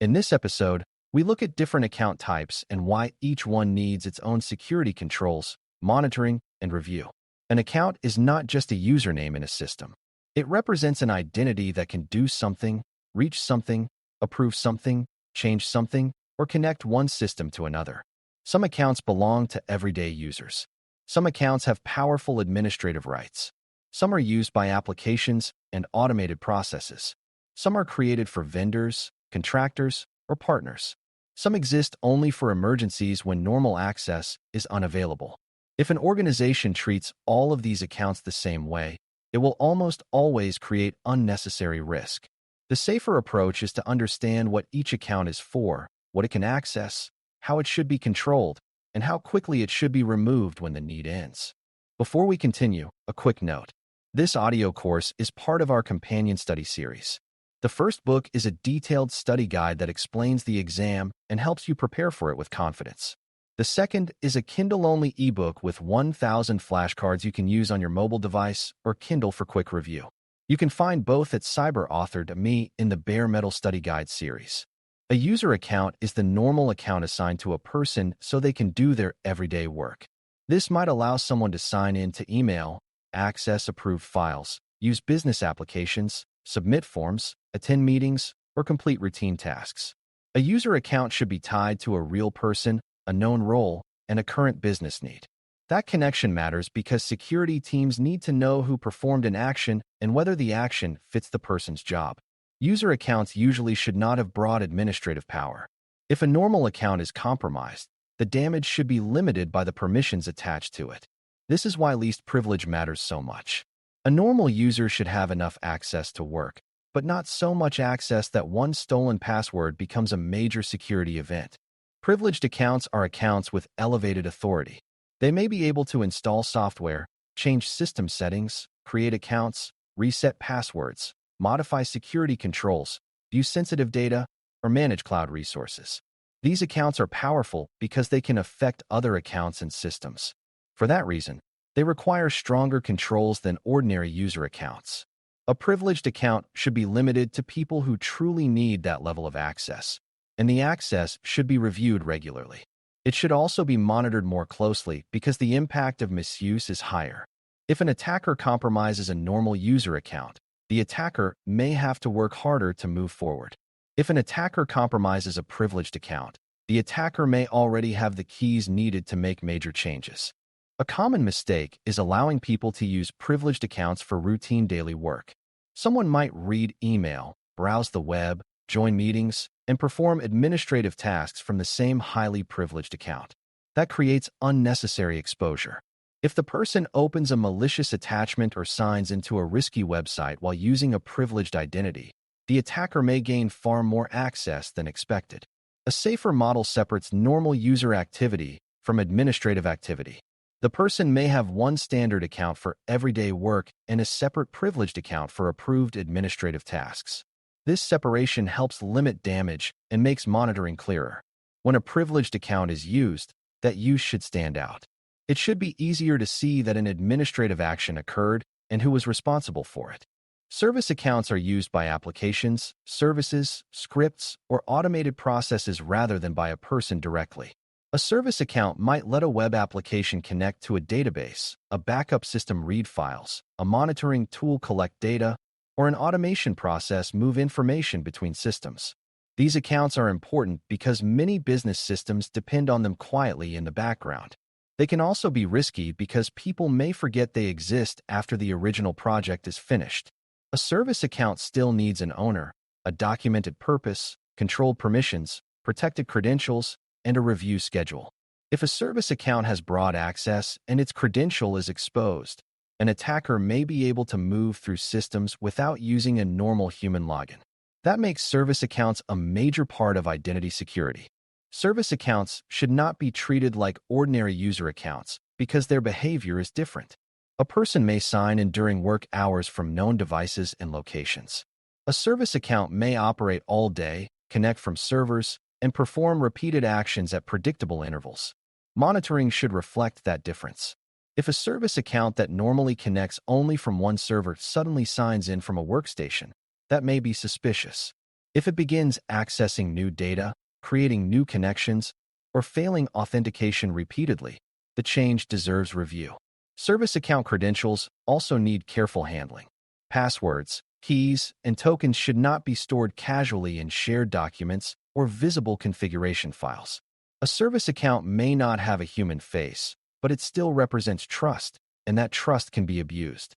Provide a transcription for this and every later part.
In this episode, we look at different account types and why each one needs its own security controls, monitoring, and review. An account is not just a username in a system. It represents an identity that can do something, reach something, approve something, change something, or connect one system to another. Some accounts belong to everyday users. Some accounts have powerful administrative rights. Some are used by applications and automated processes. Some are created for vendors, contractors, or partners. Some exist only for emergencies when normal access is unavailable. If an organization treats all of these accounts the same way, it will almost always create unnecessary risk. The safer approach is to understand what each account is for, what it can access, how it should be controlled, and how quickly it should be removed when the need ends. Before we continue, a quick note. This audio course is part of our companion study series. The first book is a detailed study guide that explains the exam and helps you prepare for it with confidence. The second is a Kindle-only ebook with 1,000 flashcards you can use on your mobile device or Kindle for quick review. You can find both at Cyber.Me in the Bare Metal Study Guide series. A user account is the normal account assigned to a person so they can do their everyday work. This might allow someone to sign in to email, access approved files, use business applications, submit forms, attend meetings, or complete routine tasks. A user account should be tied to a real person, a known role, and a current business need. That connection matters because security teams need to know who performed an action and whether the action fits the person's job. User accounts usually should not have broad administrative power. If a normal account is compromised, the damage should be limited by the permissions attached to it. This is why least privilege matters so much. A normal user should have enough access to work, but not so much access that one stolen password becomes a major security event. Privileged accounts are accounts with elevated authority. They may be able to install software, change system settings, create accounts, reset passwords, modify security controls, view sensitive data, or manage cloud resources. These accounts are powerful because they can affect other accounts and systems. For that reason, they require stronger controls than ordinary user accounts. A privileged account should be limited to people who truly need that level of access, and the access should be reviewed regularly. It should also be monitored more closely because the impact of misuse is higher. If an attacker compromises a normal user account, the attacker may have to work harder to move forward. If an attacker compromises a privileged account, the attacker may already have the keys needed to make major changes. A common mistake is allowing people to use privileged accounts for routine daily work. Someone might read email, browse the web, join meetings, and perform administrative tasks from the same highly privileged account. That creates unnecessary exposure. If the person opens a malicious attachment or signs into a risky website while using a privileged identity, the attacker may gain far more access than expected. A safer model separates normal user activity from administrative activity. The person may have one standard account for everyday work and a separate privileged account for approved administrative tasks. This separation helps limit damage and makes monitoring clearer. When a privileged account is used, that use should stand out. It should be easier to see that an administrative action occurred and who was responsible for it. Service accounts are used by applications, services, scripts, or automated processes rather than by a person directly. A service account might let a web application connect to a database, a backup system read files, a monitoring tool collect data, or an automation process move information between systems. These accounts are important because many business systems depend on them quietly in the background. They can also be risky because people may forget they exist after the original project is finished. A service account still needs an owner, a documented purpose, controlled permissions, protected credentials, and a review schedule. If a service account has broad access and its credential is exposed, an attacker may be able to move through systems without using a normal human login. That makes service accounts a major part of identity security. Service accounts should not be treated like ordinary user accounts because their behavior is different. A person may sign in during work hours from known devices and locations. A service account may operate all day, connect from servers, and perform repeated actions at predictable intervals. Monitoring should reflect that difference. If a service account that normally connects only from one server suddenly signs in from a workstation, that may be suspicious. If it begins accessing new data, creating new connections, or failing authentication repeatedly, the change deserves review. Service account credentials also need careful handling. Passwords, keys, and tokens should not be stored casually in shared documents or visible configuration files. A service account may not have a human face, but it still represents trust, and that trust can be abused.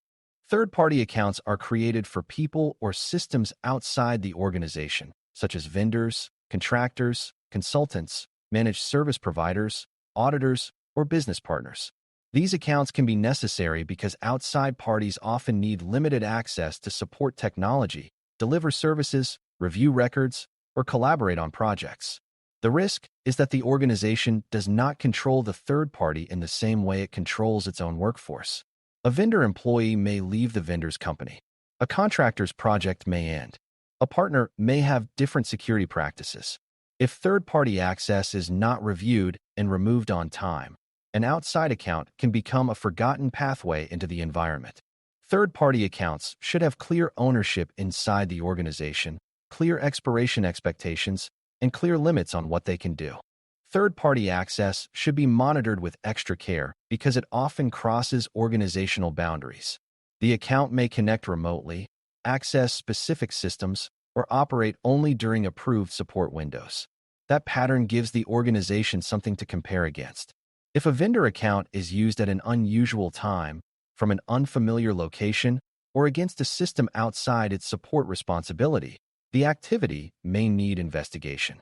Third-party accounts are created for people or systems outside the organization, such as vendors, contractors, consultants, managed service providers, auditors, or business partners. These accounts can be necessary because outside parties often need limited access to support technology, deliver services, review records, or collaborate on projects. The risk is that the organization does not control the third party in the same way it controls its own workforce. A vendor employee may leave the vendor's company. A contractor's project may end. A partner may have different security practices. If third-party access is not reviewed and removed on time, an outside account can become a forgotten pathway into the environment. Third-party accounts should have clear ownership inside the organization, clear expiration expectations, and clear limits on what they can do. Third-party access should be monitored with extra care because it often crosses organizational boundaries. The account may connect remotely, access specific systems, or operate only during approved support windows. That pattern gives the organization something to compare against. If a vendor account is used at an unusual time, from an unfamiliar location, or against a system outside its support responsibility, the activity may need investigation.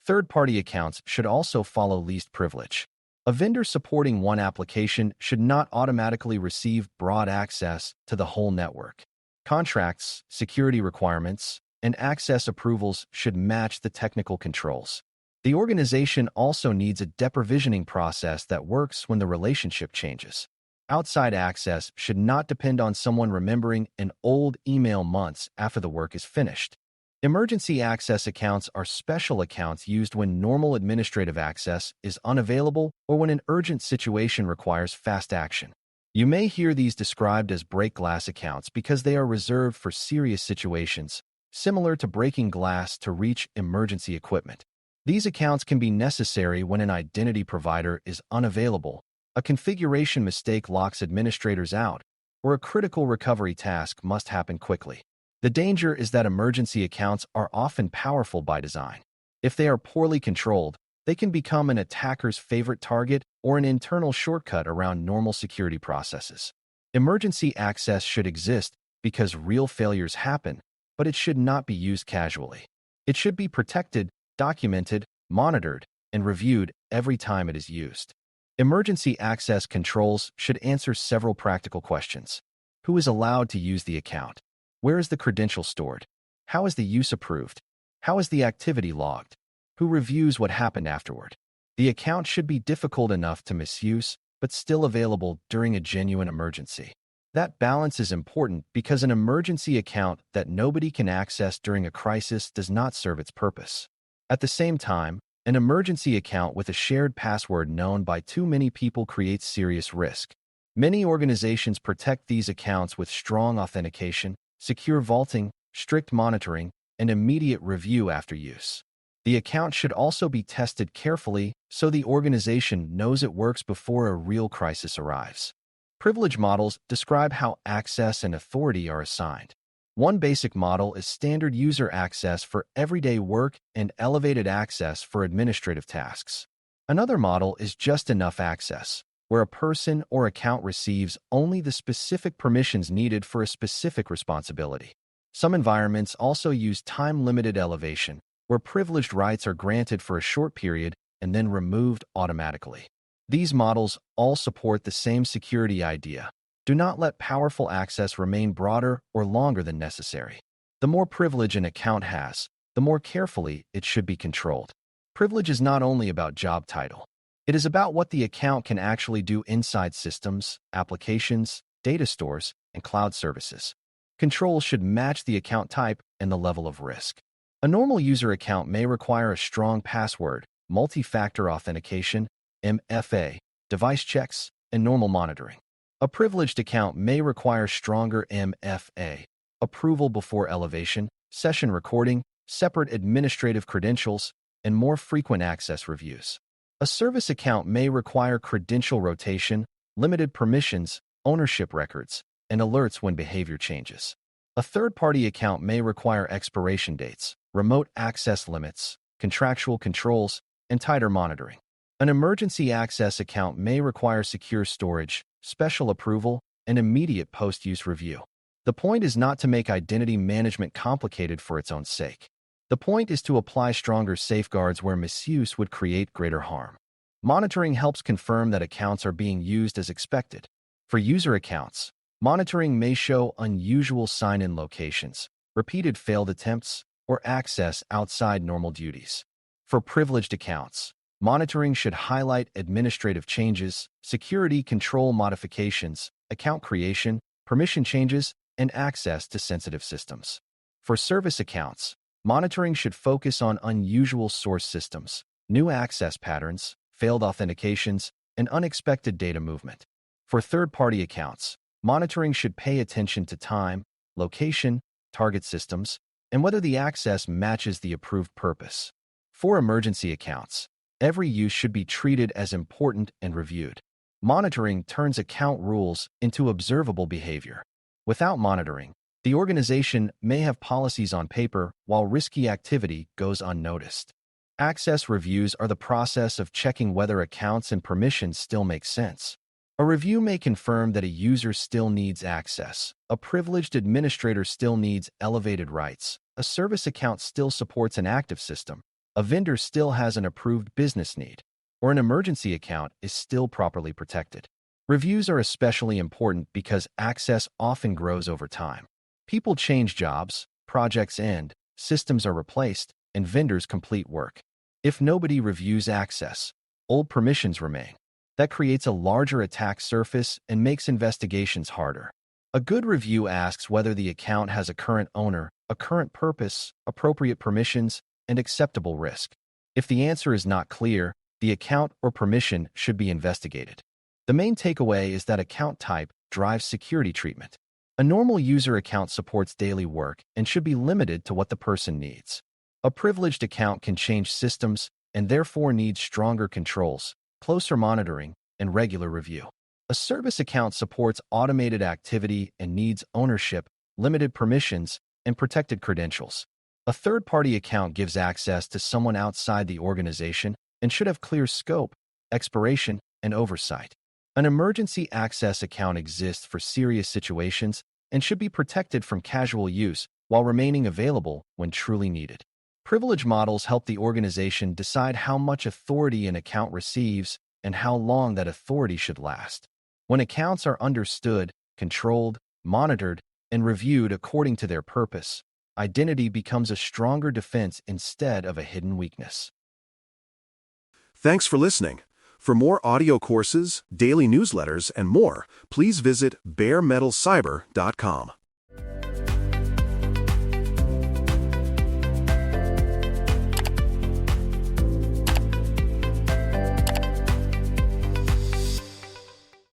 Third-party accounts should also follow least privilege. A vendor supporting one application should not automatically receive broad access to the whole network. Contracts, security requirements, and access approvals should match the technical controls. The organization also needs a deprovisioning process that works when the relationship changes. Outside access should not depend on someone remembering an old email months after the work is finished. Emergency access accounts are special accounts used when normal administrative access is unavailable or when an urgent situation requires fast action. You may hear these described as break glass accounts because they are reserved for serious situations, similar to breaking glass to reach emergency equipment. These accounts can be necessary when an identity provider is unavailable, a configuration mistake locks administrators out, or a critical recovery task must happen quickly. The danger is that emergency accounts are often powerful by design. If they are poorly controlled, they can become an attacker's favorite target or an internal shortcut around normal security processes. Emergency access should exist because real failures happen, but it should not be used casually. It should be protected, documented, monitored, and reviewed every time it is used. Emergency access controls should answer several practical questions. Who is allowed to use the account? Where is the credential stored? How is the use approved? How is the activity logged? Who reviews what happened afterward? The account should be difficult enough to misuse, but still available during a genuine emergency. That balance is important because an emergency account that nobody can access during a crisis does not serve its purpose. At the same time, an emergency account with a shared password known by too many people creates serious risk. Many organizations protect these accounts with strong authentication, secure vaulting, strict monitoring, and immediate review after use. The account should also be tested carefully so the organization knows it works before a real crisis arrives. Privilege models describe how access and authority are assigned. One basic model is standard user access for everyday work and elevated access for administrative tasks. Another model is just enough access, where a person or account receives only the specific permissions needed for a specific responsibility. Some environments also use time-limited elevation, where privileged rights are granted for a short period and then removed automatically. These models all support the same security idea. Do not let powerful access remain broader or longer than necessary. The more privilege an account has, the more carefully it should be controlled. Privilege is not only about job title. It is about what the account can actually do inside systems, applications, data stores, and cloud services. Controls should match the account type and the level of risk. A normal user account may require a strong password, multi-factor authentication, MFA, device checks, and normal monitoring. A privileged account may require stronger MFA, approval before elevation, session recording, separate administrative credentials, and more frequent access reviews. A service account may require credential rotation, limited permissions, ownership records, and alerts when behavior changes. A third-party account may require expiration dates, remote access limits, contractual controls, and tighter monitoring. An emergency access account may require secure storage, special approval, and immediate post-use review. The point is not to make identity management complicated for its own sake. The point is to apply stronger safeguards where misuse would create greater harm. Monitoring helps confirm that accounts are being used as expected. For user accounts, monitoring may show unusual sign-in locations, repeated failed attempts, or access outside normal duties. For privileged accounts, monitoring should highlight administrative changes, security control modifications, account creation, permission changes, and access to sensitive systems. For service accounts, monitoring should focus on unusual source systems, new access patterns, failed authentications, and unexpected data movement. For third-party accounts, monitoring should pay attention to time, location, target systems, and whether the access matches the approved purpose. For emergency accounts, every use should be treated as important and reviewed. Monitoring turns account rules into observable behavior. Without monitoring, the organization may have policies on paper while risky activity goes unnoticed. Access reviews are the process of checking whether accounts and permissions still make sense. A review may confirm that a user still needs access, a privileged administrator still needs elevated rights, a service account still supports an active system, a vendor still has an approved business need, or an emergency account is still properly protected. Reviews are especially important because access often grows over time. People change jobs, projects end, systems are replaced, and vendors complete work. If nobody reviews access, old permissions remain. That creates a larger attack surface and makes investigations harder. A good review asks whether the account has a current owner, a current purpose, appropriate permissions, and acceptable risk. If the answer is not clear, the account or permission should be investigated. The main takeaway is that account type drives security treatment. A normal user account supports daily work and should be limited to what the person needs. A privileged account can change systems and therefore needs stronger controls, closer monitoring, and regular review. A service account supports automated activity and needs ownership, limited permissions, and protected credentials. A third-party account gives access to someone outside the organization and should have clear scope, expiration, and oversight. An emergency access account exists for serious situations and should be protected from casual use while remaining available when truly needed. Privilege models help the organization decide how much authority an account receives and how long that authority should last. When accounts are understood, controlled, monitored, and reviewed according to their purpose, identity becomes a stronger defense instead of a hidden weakness. Thanks for listening. For more audio courses, daily newsletters, and more, please visit DailyCyber.News.